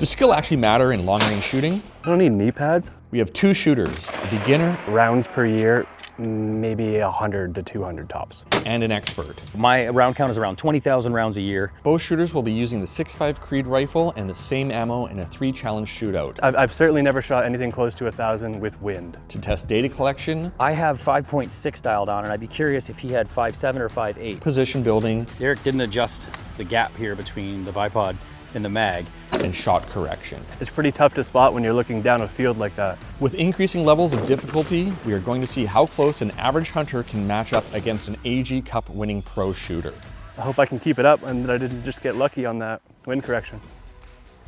Does skill actually matter in long-range shooting? I don't need knee pads. We have two shooters, a beginner Rounds per year, maybe 100 to 200 tops. and an expert. My round count is around 20,000 rounds a year. Both shooters will be using the 6.5 Creed rifle and the same ammo in a 3-challenge shootout. I've certainly never shot anything close to 1,000 with wind. To test data collection, I have 5.6 dialed on, and I'd be curious if he had 5.7 or 5.8. position building, Derek didn't adjust the gap here between the bipod and the mag. and shot correction. It's pretty tough to spot when you're looking down a field like that. With increasing levels of difficulty, we are going to see how close an average hunter can match up against an AG Cup winning pro shooter. I hope I can keep it up and that I didn't just get lucky on that wind correction.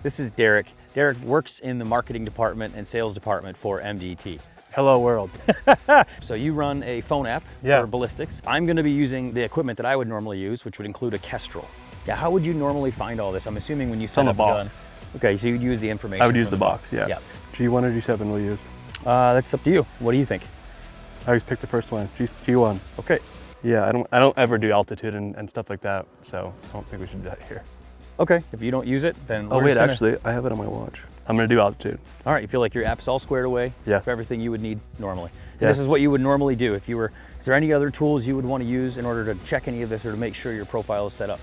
This is Derek. Derek works in the marketing department and sales department for MDT. Hello world. So you run a phone app Yeah. for ballistics. I'm gonna be using the equipment that I would normally use, which would include a Kestrel. Yeah, how would you normally find all this? I'm assuming when you set On the up a box. gun. Okay, so you'd use the information. I would use from the box, yeah. Yeah. G1 or G7 we'll use. That's up to you. What do you think? I always pick the first one, G1. Okay. Yeah, I don't ever do altitude and stuff like that, so I don't think we should do that here. Okay, if you don't use it, then Oh we're wait, just gonna- actually, I have it on my watch. I'm gonna do altitude. All right, you feel like your app's all squared away Yeah. for everything you would need normally. And Yeah. this is what you would normally do if you were, is there any other tools you would want to use in order to check any of this or to make sure your profile is set up?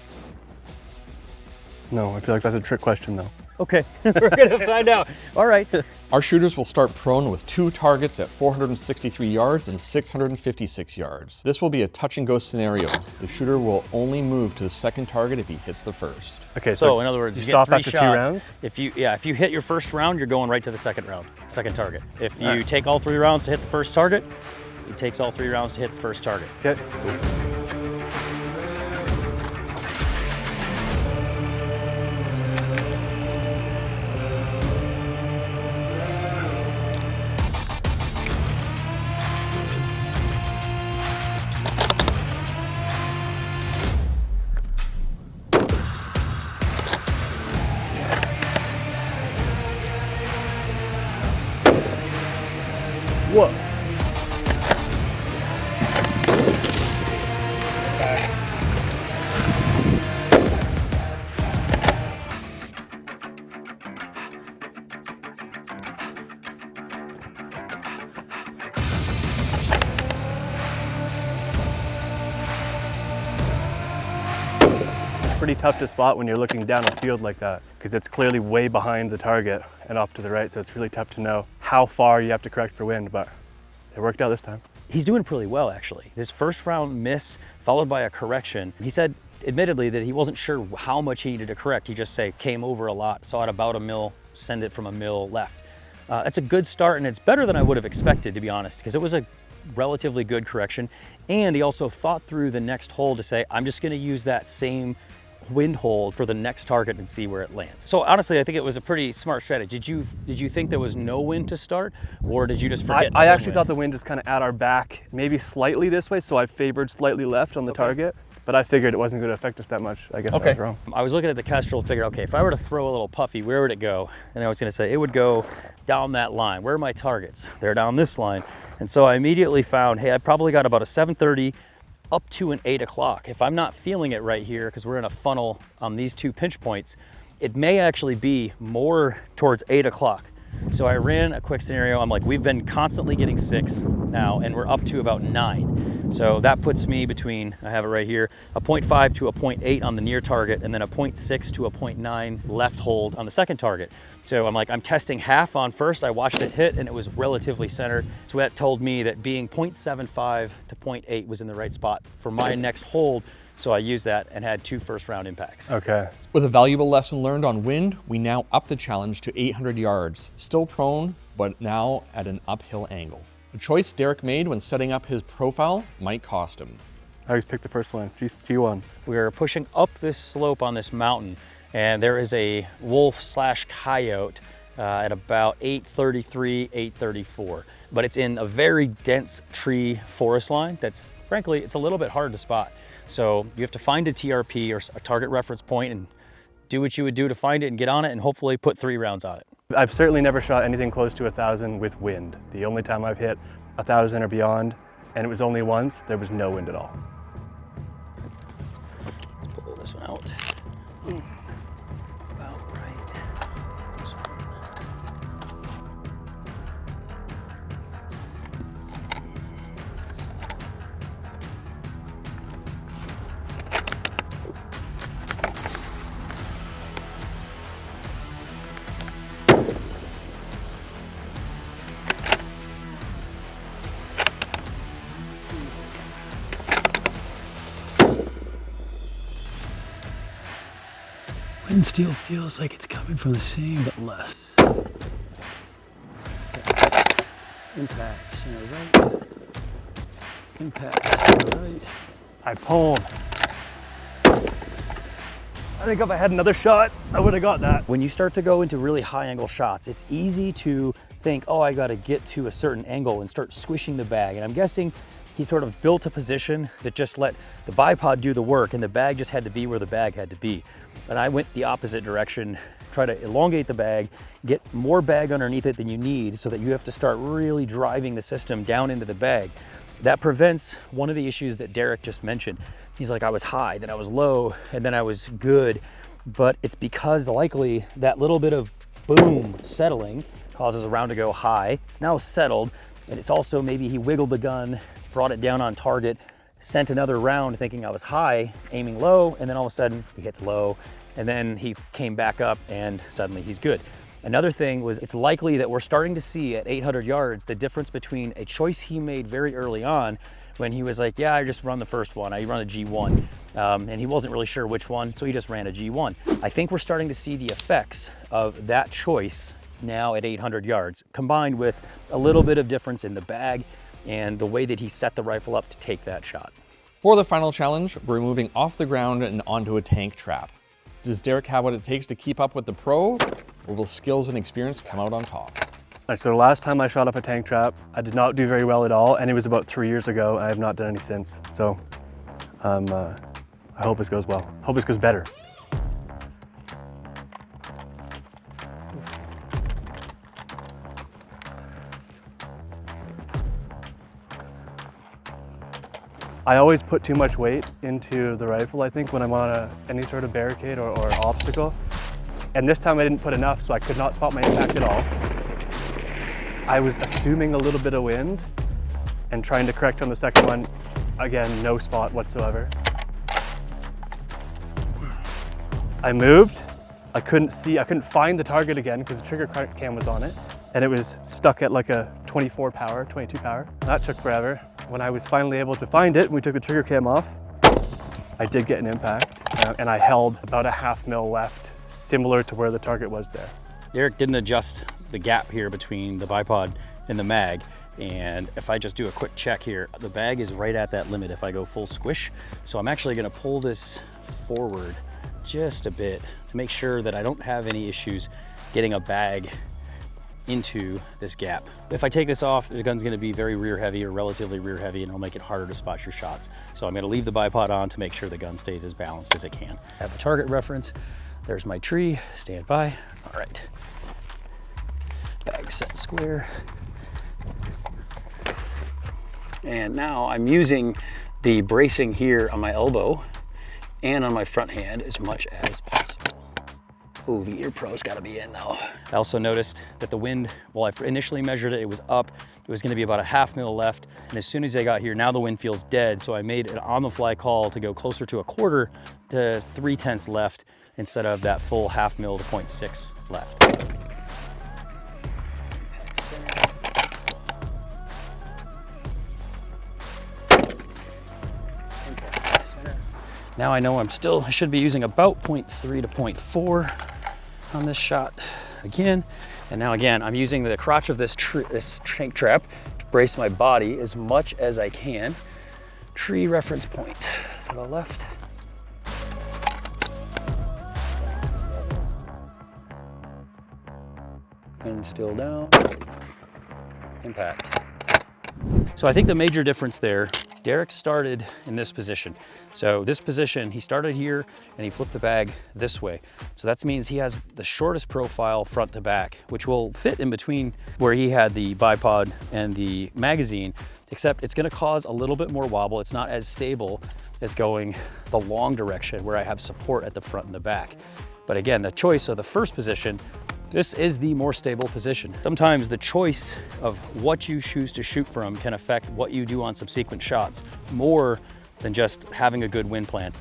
No, I feel like that's a trick question though. Okay, we're gonna find out. All right. Our shooters will start prone with 2 targets at 463 yards and 656 yards. This will be a touch and go scenario. The shooter will only move to the second target if he hits the first. Okay, So in other words, you you get stop 3 after shots. 2 rounds? If you hit your first round, you're going right to the second round, second target. If you take all 3 rounds to hit the first target, it takes all 3 rounds to hit the first target. Okay. Whoa. Pretty tough to spot when you're looking down a field like that because it's clearly way behind the target and off to the right, so it's really tough to know how far you have to correct for wind, but it worked out this time. He's doing pretty well, actually. His first round miss followed by a correction. He said, admittedly, that he wasn't sure how much he needed to correct. He just say came over a lot, saw it about a mil, send it from a mil left. That's a good start, and it's better than I would have expected, to be honest, because it was a relatively good correction. And he also thought through the next hole to say, I'm just gonna use that same wind hold for the next target and see where it lands. So honestly, I think it was a pretty smart strategy. Did you think there was no wind to start, or did you just forget? I actually thought the wind was kind of at our back, maybe slightly this way, so I favored slightly left on the target, but I figured it wasn't going to affect us that much. I guess I was wrong. I was looking at the Kestrel, figured, okay, if I were to throw a little puffy, where would it go? And I was gonna say, it would go down that line. Where are my targets? They're down this line. And so I immediately found, hey, I probably got about a 7:30 up to an 8 o'clock. If I'm not feeling it right here, because we're in a funnel on these 2 pinch points, it may actually be more towards 8 o'clock. So I ran a quick scenario. I'm like, we've been constantly getting 6 now, and we're up to about 9. So that puts me between, I have it right here, a 0.5 to a 0.8 on the near target, and then a 0.6 to a 0.9 left hold on the second target. So I'm like, I'm testing half on first. I watched it hit, and it was relatively centered. So that told me that being 0.75 to 0.8 was in the right spot for my next hold. So I used that and had 2 first round impacts. Okay. With a valuable lesson learned on wind, we now up the challenge to 800 yards. Still prone, but now at an uphill angle. A choice Derek made when setting up his profile might cost him. I always pick the first one, G1. We are pushing up this slope on this mountain, and there is a wolf/coyote at about 833, 834. But it's in a very dense tree forest line that's, frankly, it's a little bit hard to spot. So you have to find a TRP or a target reference point and do what you would do to find it and get on it and hopefully put 3 rounds on it. I've certainly never shot anything close to 1,000 with wind. The only time I've hit 1,000 or beyond, and it was only once, there was no wind at all. Let's pull this one out. About right. Wind steel feels like it's coming from the same, but less. Impact, center right. Impact, center right. I pulled. I think if I had another shot, I would have got that. When you start to go into really high angle shots, it's easy to think, oh, I got to get to a certain angle and start squishing the bag. And I'm guessing he sort of built a position that just let the bipod do the work and the bag just had to be where the bag had to be. And I went the opposite direction, try to elongate the bag, get more bag underneath it than you need so that you have to start really driving the system down into the bag. That prevents one of the issues that Derek just mentioned. He's like, I was high, then I was low, and then I was good. But it's because likely that little bit of boom settling causes a round to go high. It's now settled, and it's also maybe he wiggled the gun, brought it down on target, sent another round thinking I was high, aiming low, and then all of a sudden he hits low, and then he came back up and suddenly he's good. Another thing was it's likely that we're starting to see at 800 yards the difference between a choice he made very early on when he was like, yeah, I just run the first one, I run a G1, and he wasn't really sure which one, so he just ran a G1. I think we're starting to see the effects of that choice now at 800 yards, combined with a little bit of difference in the bag and the way that he set the rifle up to take that shot. For the final challenge, we're moving off the ground and onto a tank trap. Does Derek have what it takes to keep up with the pro, or will skills and experience come out on top? All right, so the last time I shot up a tank trap, I did not do very well at all, and it was about 3 years ago. I have not done any since. So I hope this goes well. Hope this goes better. I always put too much weight into the rifle, I think, when I'm on any sort of barricade or obstacle. And this time I didn't put enough, so I could not spot my impact at all. I was assuming a little bit of wind and trying to correct on the second one. Again, no spot whatsoever. I moved. I couldn't find the target again because the trigger cam was on it. And it was stuck at like a 24 power, 22 power. That took forever. When I was finally able to find it, we took the trigger cam off. I did get an impact, and I held about a half mil left, similar to where the target was there. Derek didn't adjust the gap here between the bipod and the mag. And if I just do a quick check here, the bag is right at that limit if I go full squish. So I'm actually gonna pull this forward just a bit to make sure that I don't have any issues getting a bag into this gap. If I take this off, the gun's gonna be very rear heavy or relatively rear heavy, and it'll make it harder to spot your shots. So I'm gonna leave the bipod on to make sure the gun stays as balanced as it can. I have a target reference. There's my tree, stand by. All right. Bag set square. And now I'm using the bracing here on my elbow and on my front hand as much as possible. Ooh, the ear pro's gotta be in now. I also noticed that the wind, well, I initially measured it, it was up. It was gonna be about a half mil left. And as soon as I got here, now the wind feels dead. So I made an on the fly call to go closer to a quarter to 3/10 left instead of that full half mil to 0.6 left. Now I know I should be using about 0.3 to 0.4 on this shot again. And now again, I'm using the crotch of this tank trap to brace my body as much as I can. Tree reference point to the left. And still down, impact. So I think the major difference there, Derek started in this position. So this position, he started here and he flipped the bag this way. So that means he has the shortest profile front to back, which will fit in between where he had the bipod and the magazine, except it's gonna cause a little bit more wobble. It's not as stable as going the long direction where I have support at the front and the back. But again, the choice of the first position, this is the more stable position. Sometimes the choice of what you choose to shoot from can affect what you do on subsequent shots more than just having a good wind plan.